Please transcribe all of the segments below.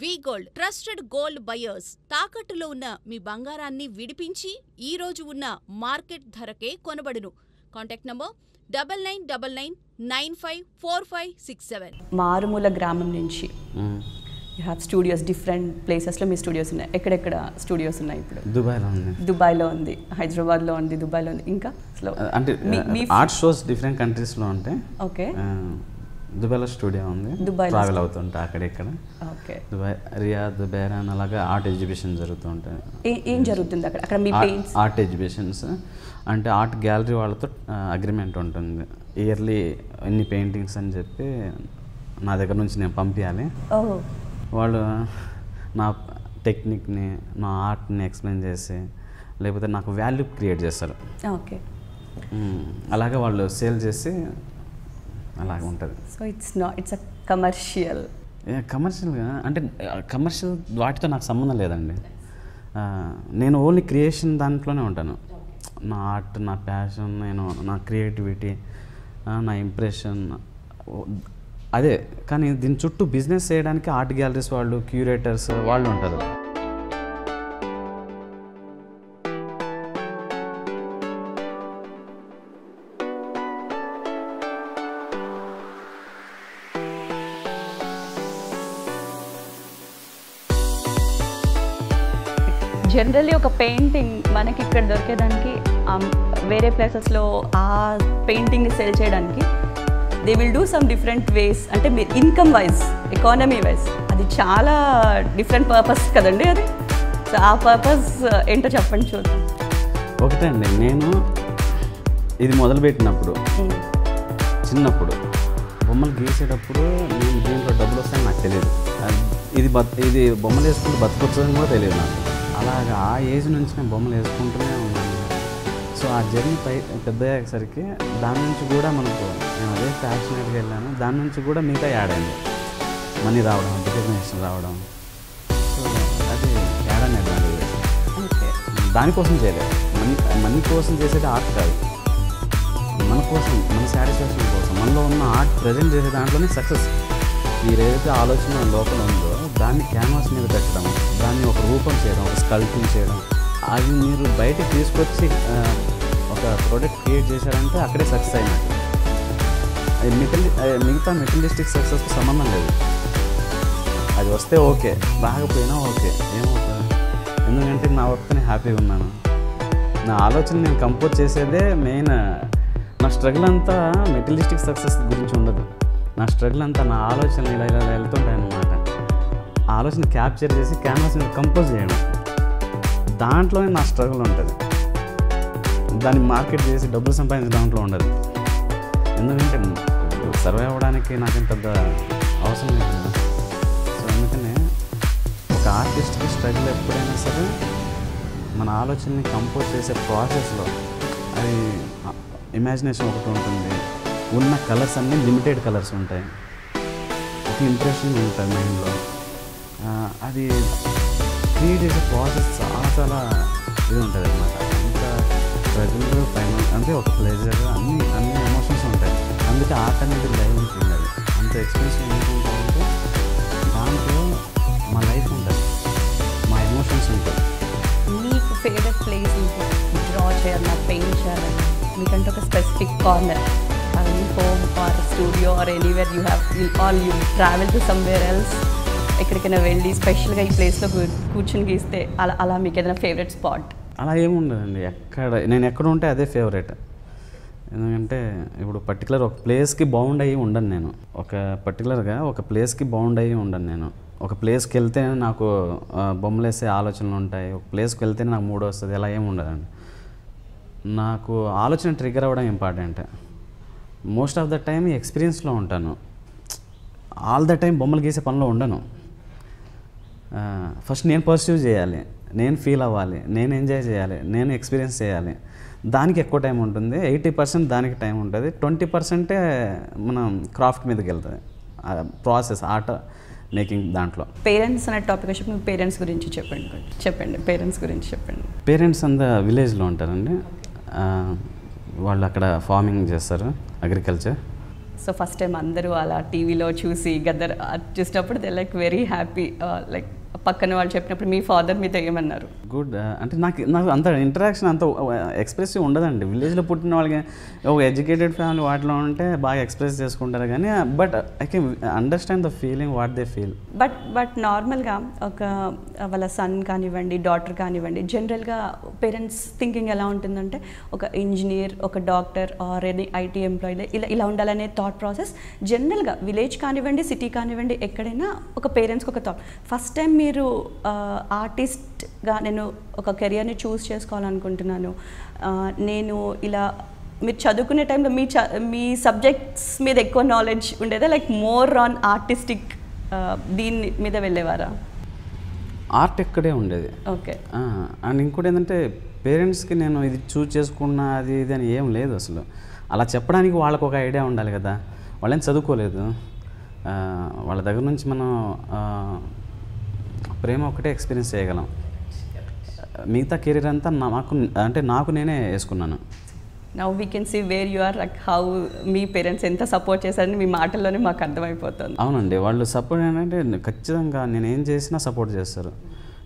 వి gold trusted gold buyers తాకట్టులో ఉన్న మీ బంగారాన్ని విడిపించి ఈ రోజు ఉన్న మార్కెట్ ధరకే కొనబడును. Contact number 9999954567. మారుమూల గ్రామం నుంచి యూ హ్యావ్ స్టూడియోస్, డిఫరెంట్ ప్లేసెస్లో మీ స్టూడియోస్ ఉన్నాయి. ఎక్కడెక్కడ స్టూడియోస్ ఉన్నాయి ఇప్పుడు? దుబాయ్లో ఉంది, హైదరాబాద్లో ఉంది, దుబాయ్లో ఉంది. ఇంకా అంటే ఆర్ట్ షోస్ డిఫరెంట్ కంట్రీస్లో ఉంటాయి. ఓకే, దుబాయ్లో స్టూడియో ఉంది, ట్రావెల్ అవుతుంటా అక్కడెక్కడ. ఓకే, దుబాయ్, రియాద్, బెహ్రాన్ అలాగా ఆర్ట్ ఎగ్జిబిషన్ జరుగుతూ ఉంటాయి. ఏం జరుగుతుంది అక్కడ? అక్కడ మీ పెయింట్స్ ఆర్ట్ ఎగ్జిబిషన్స్ అంటే ఆర్ట్ గ్యాలరీ వాళ్ళతో అగ్రిమెంట్ ఉంటుంది. ఇయర్లీ ఎన్ని పెయింటింగ్స్ అని చెప్పి నా దగ్గర నుంచి నేను పంపించాలి. వాళ్ళు నా టెక్నిక్ని, నా ఆర్ట్ని ఎక్స్ప్లెయిన్ చేసి లేకపోతే నాకు వాల్యూ క్రియేట్ చేస్తారు. ఓకే, అలాగే వాళ్ళు సేల్ చేసి అలాగే ఉంటుంది. So it's a commercial. కమర్షియల్గా అంటే కమర్షియల్ వాటితో నాకు సంబంధం లేదండి. నేను ఓన్లీ క్రియేషన్ దాంట్లోనే ఉంటాను. నా ఆర్ట్, నా ప్యాషన్, నేను నా క్రియేటివిటీ, నా ఇంప్రెషన్ అదే. కానీ దీని చుట్టూ బిజినెస్ చేయడానికి ఆర్ట్ గ్యాలరీస్ వాళ్ళు, క్యూరేటర్స్ వాళ్ళు ఉంటారు. జనరల్లీ ఒక పెయింటింగ్ మనకి ఇక్కడ దొరికేదానికి వేరే ప్లేసెస్లో ఆ పెయింటింగ్ని సెల్ చేయడానికి they will do some different ways. అంటే మీరు ఇన్కమ్ వైజ్, ఎకానమీ వైజ్ అది చాలా డిఫరెంట్ పర్పస్ కదండి అది. సో ఆ పర్పస్ ఏంటో చెప్పండి చూద్దాం. ఒకటే అండి, నేను ఇది మొదలుపెట్టినప్పుడు చిన్నప్పుడు బొమ్మలు గీసేటప్పుడు నేను దీంట్లో డబ్బులు వస్తాయని నాకు తెలియదు. ఇది బొమ్మలు వేసుకుంటూ బతుకొచ్చని కూడా తెలియదు నాకు. అలాగా ఆ ఏజ్ నుంచి నేను బొమ్మలు వేసుకుంటూనే ఉన్నాను. సో ఆ జర్నీ పెద్ద అయ్యేసరికి దాని నుంచి కూడా మనకు నేను అదే ప్యాషనేట్గా వెళ్ళాను. దాని నుంచి కూడా మిగతా యాడ్ అయింది, మనీ రావడం, రికగ్నేషన్ రావడం. సో అది యాడ్ అనేది దానికోసం చేయలేదు. మనీ కోసం చేసేది ఆర్ట్ కాదు, మన కోసం, మన సాటిస్ఫాక్షన్ కోసం, మనలో ఉన్న ఆర్ట్ ప్రజెంట్ చేసే దాంట్లోనే సక్సెస్. మీరేదైతే ఆలోచన లోపల ఉందో దాన్ని క్యాన్వాస్ మీద పెట్టడం, దాన్ని ఒక రూపం చేయడం, ఒక స్కల్పింగ్ చేయడం, అది మీరు బయటకు తీసుకొచ్చి ఒక ప్రోడక్ట్ క్రియేట్ చేశారంటే అక్కడే సక్సెస్ అయినట్టు. అది మిగతా మెటీరియలిస్టిక్ సక్సెస్కి సంబంధం లేదు. అది వస్తే ఓకే, రాకపోయినా ఓకే, ఏమవుతుంది? ఎందుకంటే నా వర్క్ నేను హ్యాపీగా ఉన్నాను. నా ఆలోచన నేను కంపోజ్ చేసేదే మెయిన్. నా స్ట్రగుల్ అంతా మెటీరియలిస్టిక్ సక్సెస్ గురించి ఉండదు. నా స్ట్రగుల్ అంతా నా ఆలోచనలు ఇలా ఇలా వెళ్తుంటాయి అన్నమాట. ఆ ఆలోచన క్యాప్చర్ చేసి క్యాన్వాస్ మీద కంపోజ్ చేయడం, దాంట్లోనే నా స్ట్రగుల్ ఉంటుంది. దాన్ని మార్కెట్ చేసి డబ్బులు సంపాదించే దాంట్లో ఉండదు. ఎందుకంటే సర్వైవ్ అవ్వడానికి నాకేం పెద్ద అవసరం లేదు కదా. సో అందుకనే ఒక ఆర్టిస్ట్కి స్ట్రగుల్ ఎప్పుడైనా సరే మన ఆలోచనని కంపోజ్ చేసే ప్రాసెస్లో అది ఇమాజినేషన్ ఒకటి ఉంటుంది. ఉన్న కలర్స్ అన్నీ లిమిటెడ్ కలర్స్ ఉంటాయి, ఒక ఇంప్రెషన్ ఉంటుంది మైండ్లో. అది క్రియేట్ చేసే ప్రాసెస్ చాలా ఇది ఉంటుంది అన్నమాట. అంత స్ట్రగుల్ పైన అంటే ఒక ప్లెజర్, అన్ని ఎమోషన్స్ ఉంటాయి. అందుకే ఆర్ట్ అనేది లైవ్ ఉంటుంది. అది అంత ఎక్స్ప్రెషన్ ఏంటంటే దాంట్లో మా లైఫ్ ఉంటుంది, మా ఎమోషన్స్ ఉంటాయి. మీకు ఫేవరెట్ ప్లేస్ డ్రా చేయాలన్నా, పెయింట్ చేయాలన్నా మీకంటే ఒక specific corner, home or studio or anywhere you travel to somewhere else, ఎక్కడికైనా వెళ్ళి స్పెషల్గా ఈ ప్లేస్లో కూర్చొని గీస్తే అలా మీకు ఏదైనా ఫేవరెట్ స్పాట్? అలా ఏముండదండి. నేను ఎక్కడ ఉంటే అదే ఫేవరెట్. ఎందుకంటే ఇప్పుడు పర్టికులర్ ఒక ప్లేస్కి బౌండ్ అయ్యి ఉండను నేను. పర్టికులర్గా ఒక ప్లేస్కి బౌండ్ అయ్యి ఉండను నేను. ఒక ప్లేస్కి వెళ్తే నాకు బొమ్మలు వేసే ఆలోచనలు ఉంటాయి, ఒక ప్లేస్కి వెళ్తేనే నాకు మూడ్ వస్తుంది, అలా ఏమి ఉండదండి. నాకు ఆలోచన ట్రిగర్ అవ్వడం important. Most of the time ఎక్స్పీరియన్స్లో ఉంటాను. ఆల్ ద టైం బొమ్మలు గీసే పనిలో ఉండను. ఫస్ట్ నేను పర్సీవ్ చేయాలి, నేను ఫీల్ అవ్వాలి, నేను ఎంజాయ్ చేయాలి, నేను ఎక్స్పీరియన్స్ చేయాలి. దానికి ఎక్కువ టైం ఉంటుంది. 80% దానికి టైం ఉంటుంది, 20% మనం క్రాఫ్ట్ మీదకి వెళ్తుంది, ప్రాసెస్ ఆర్ట్ మేకింగ్ దాంట్లో. పేరెంట్స్ అనే టాపిక్ వచ్చి మీ పేరెంట్స్ గురించి చెప్పండి. పేరెంట్స్ గురించి చెప్పండి. పేరెంట్స్ అంతా విలేజ్లో ఉంటారండి. వాళ్ళు అక్కడ ఫార్మింగ్ చేస్తారు, అగ్రికల్చర్. సో ఫస్ట్ టైం అందరూ అలా టీవీలో చూసి గద్దర్ చూసినప్పుడు they like very happy. Like పక్కన వాళ్ళు చెప్పినప్పుడు మీ ఫాదర్ మీతో ఏమన్నారు? గుడ్. అంటే నాకు అంత ఇంటరాక్షన్ అంత ఎక్స్ప్రెసివ్ ఉండదండి. విలేజ్లో పుట్టిన వాళ్ళకి ఒక ఎడ్యుకేటెడ్ ఫ్యామిలీ వాటిలో ఉంటే బాగా ఎక్స్ప్రెస్ చేసుకుంటారు కానీ but I can understand the feeling what they feel. But నార్మల్గా ఒక వాళ్ళ సన్ కానివ్వండి, డాటర్ కానివ్వండి, జనరల్గా పేరెంట్స్ థింకింగ్ ఎలా ఉంటుందంటే ఒక ఇంజనీర్, ఒక doctor or any IT employee ఇలా ఉండాలనే థాట్ ప్రాసెస్ జనరల్గా విలేజ్ కానివ్వండి, సిటీ కానివ్వండి, ఎక్కడైనా ఒక పేరెంట్స్కి ఒక థాట్. ఫస్ట్ టైం మీరు ఆర్టిస్ట్గా నేను ఒక కెరియర్ని చూస్ చేసుకోవాలనుకుంటున్నాను, నేను ఇలా మీరు చదువుకునే టైంలో మీ సబ్జెక్ట్స్ మీద ఎక్కువ నాలెడ్జ్ ఉండేదా, లైక్ మోర్ ఆన్ ఆర్టిస్టిక్ దీని మీద వెళ్ళేవారా? ఆర్ట్ ఎక్కడే ఉండేది. ఓకే. అండ్ ఇంకోటి ఏంటంటే పేరెంట్స్కి నేను ఇది చూస్ చేసుకున్నా అది ఇది అని ఏం లేదు అసలు. అలా చెప్పడానికి వాళ్ళకు ఒక ఐడియా ఉండాలి కదా. వాళ్ళేం చదువుకోలేదు. వాళ్ళ దగ్గర నుంచి మనం ప్రేమ ఒకటే ఎక్స్పీరియన్స్ చేయగలం. మిగతా కెరీర్ అంతా నాకు నేనే వేసుకున్నాను. Now we can see where you are, like how మీ పేరెంట్స్ ఎంత సపోర్ట్ చేశారని మీ మాటల్లోనే మాకు అర్థమైపోతుంది. అవునండి, వాళ్ళు సపోర్ట్ ఏంటంటే ఖచ్చితంగా నేను ఏం చేసినా సపోర్ట్ చేస్తారు.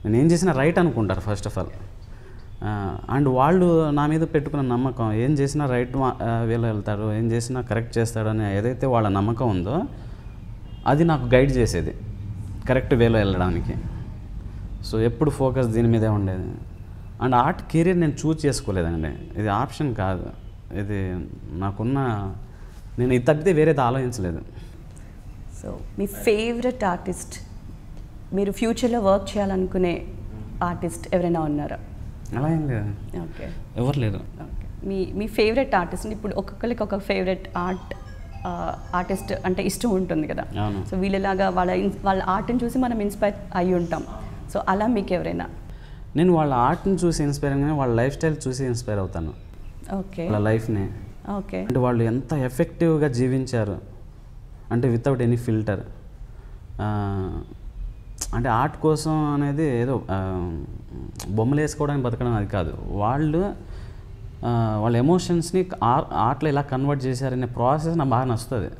నేను ఏం చేసినా రైట్ అనుకుంటారు ఫస్ట్ ఆఫ్ ఆల్. అండ్ వాళ్ళు నా మీద పెట్టుకున్న నమ్మకం, ఏం చేసినా రైట్ వేలో వెళ్తాడు, ఏం చేసినా కరెక్ట్ చేస్తాడు అని ఏదైతే వాళ్ళ నమ్మకం ఉందో అది నాకు గైడ్ చేసేది కరెక్ట్ వేలో వెళ్ళడానికి. సో ఎప్పుడు ఫోకస్ దీని మీదే ఉండేది. అండ్ ఆర్ట్ కెరీర్ నేను చూస్ చేసుకోలేదండి, ఇది ఆప్షన్ కాదు. ఇది నేను ఇది తప్పితే వేరేది ఆలోచించలేదు. సో మీ ఫేవరెట్ ఆర్టిస్ట్, మీరు ఫ్యూచర్లో వర్క్ చేయాలనుకునే ఆర్టిస్ట్ ఎవరైనా ఉన్నారా? అలా ఏం లేదు. ఓకే. ఎవరు లేరు. ఓకే. మీ ఫేవరెట్ ఆర్టిస్ట్, ఇప్పుడు ఒక్కొక్కరికి ఒక ఫేవరెట్ ఆర్టిస్ట్ అంటే ఇష్టం ఉంటుంది కదా. సో వీళ్ళలాగా వాళ్ళ ఆర్ట్ని చూసి మనం ఇన్స్పైర్ అయ్యి ఉంటాం. సో అలా మీకు ఎవరైనా? నేను వాళ్ళ ఆర్ట్ని చూసి ఇన్స్పైర్ కానీ వాళ్ళ లైఫ్ స్టైల్ చూసి ఇన్స్పైర్ అవుతాను. ఓకే. వాళ్ళ లైఫ్ని. ఓకే. అంటే వాళ్ళు ఎంత ఎఫెక్టివ్గా జీవించారు అంటే వితౌట్ ఎనీ ఫిల్టర్. అంటే ఆర్ట్ కోసం అనేది ఏదో బొమ్మలు వేసుకోవడానికి బతకడం అది కాదు. వాళ్ళ ఎమోషన్స్ని ఆర్ట్లో ఎలా కన్వర్ట్ చేశారనే ప్రాసెస్ నాకు బాగా నచ్చుతుంది.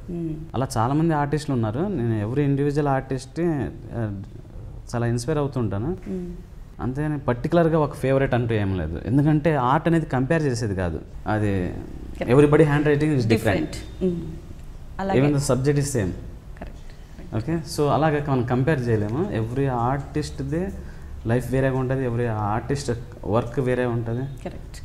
అలా చాలామంది ఆర్టిస్టులు ఉన్నారు. నేను ఎవరి ఇండివిజువల్ ఆర్టిస్ట్ని చాలా ఇన్స్పైర్ అవుతుంటాను. అంతేగాని పర్టికులర్గా ఒక ఫేవరెట్ అంటూ ఏం లేదు. ఎందుకంటే ఆర్ట్ అనేది కంపేర్ చేసేది కాదు. అది everybody hand writing is different, even the subject is same. Okay. So అలాగే మనం కంపేర్ చేయలేము. ఎవ్రీ ఆర్టిస్ట్దే లైఫ్ వేరేగా ఉంటుంది, ఎవ్రీ ఆర్టిస్ట్ వర్క్ వేరే ఉంటుంది. కరెక్ట్.